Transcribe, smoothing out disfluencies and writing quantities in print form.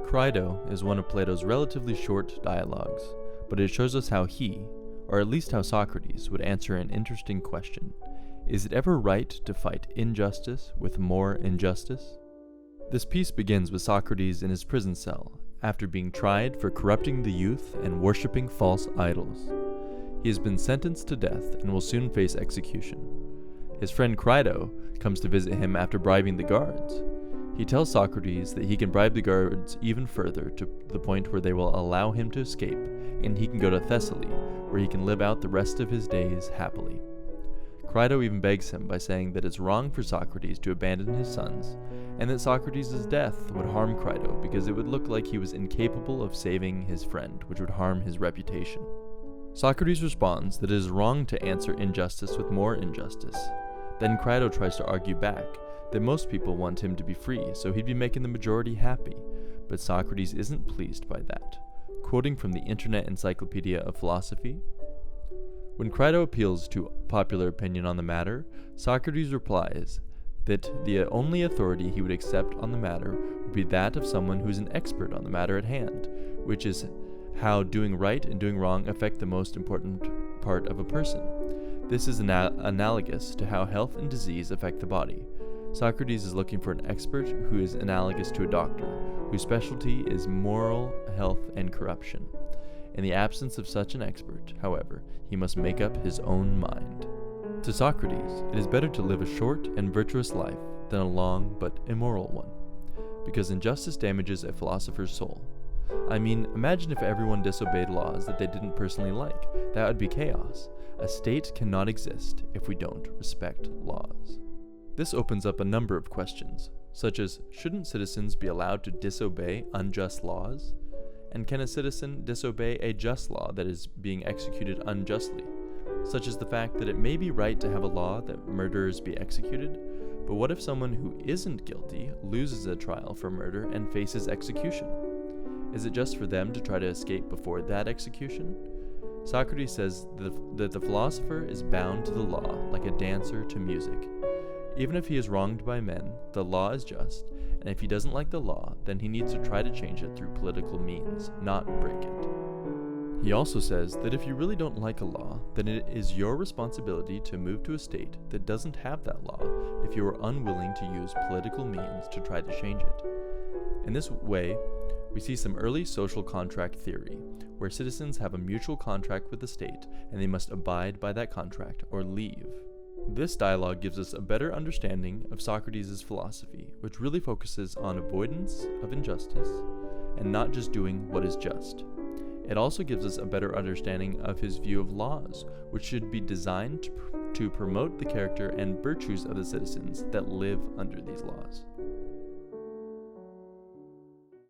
Crito is one of Plato's relatively short dialogues, but it shows us how he, or at least how Socrates, would answer an interesting question. Is it ever right to fight injustice with more injustice? This piece begins with Socrates in his prison cell, after being tried for corrupting the youth and worshipping false idols. He has been sentenced to death and will soon face execution. His friend Crito comes to visit him after bribing the guards. He tells Socrates that he can bribe the guards even further to the point where they will allow him to escape, and he can go to Thessaly, where he can live out the rest of his days happily. Crito even begs him by saying that it's wrong for Socrates to abandon his sons, and that Socrates' death would harm Crito because it would look like he was incapable of saving his friend, which would harm his reputation. Socrates responds that it is wrong to answer injustice with more injustice. Then Crito tries to argue back that most people want him to be free, so he'd be making the majority happy, but Socrates isn't pleased by that. Quoting from the Internet Encyclopedia of Philosophy, when Crito appeals to popular opinion on the matter, Socrates replies that the only authority he would accept on the matter would be that of someone who's an expert on the matter at hand, which is how doing right and doing wrong affect the most important part of a person. This is analogous to how health and disease affect the body. Socrates is looking for an expert who is analogous to a doctor, whose specialty is moral health and corruption. In the absence of such an expert, however, he must make up his own mind. To Socrates, it is better to live a short and virtuous life than a long but immoral one, because injustice damages a philosopher's soul. I mean, imagine if everyone disobeyed laws that they didn't personally like. That would be chaos. A state cannot exist if we don't respect laws. This opens up a number of questions, such as, shouldn't citizens be allowed to disobey unjust laws? And can a citizen disobey a just law that is being executed unjustly, such as the fact that it may be right to have a law that murderers be executed, but what if someone who isn't guilty loses a trial for murder and faces execution? Is it just for them to try to escape before that execution? Socrates says that the philosopher is bound to the law like a dancer to music. Even if he is wronged by men, the law is just, and if he doesn't like the law, then he needs to try to change it through political means, not break it. He also says that if you really don't like a law, then it is your responsibility to move to a state that doesn't have that law if you are unwilling to use political means to try to change it. In this way, we see some early social contract theory, where citizens have a mutual contract with the state and they must abide by that contract or leave. This dialogue gives us a better understanding of Socrates' philosophy, which really focuses on avoidance of injustice and not just doing what is just. It also gives us a better understanding of his view of laws, which should be designed to promote the character and virtues of the citizens that live under these laws.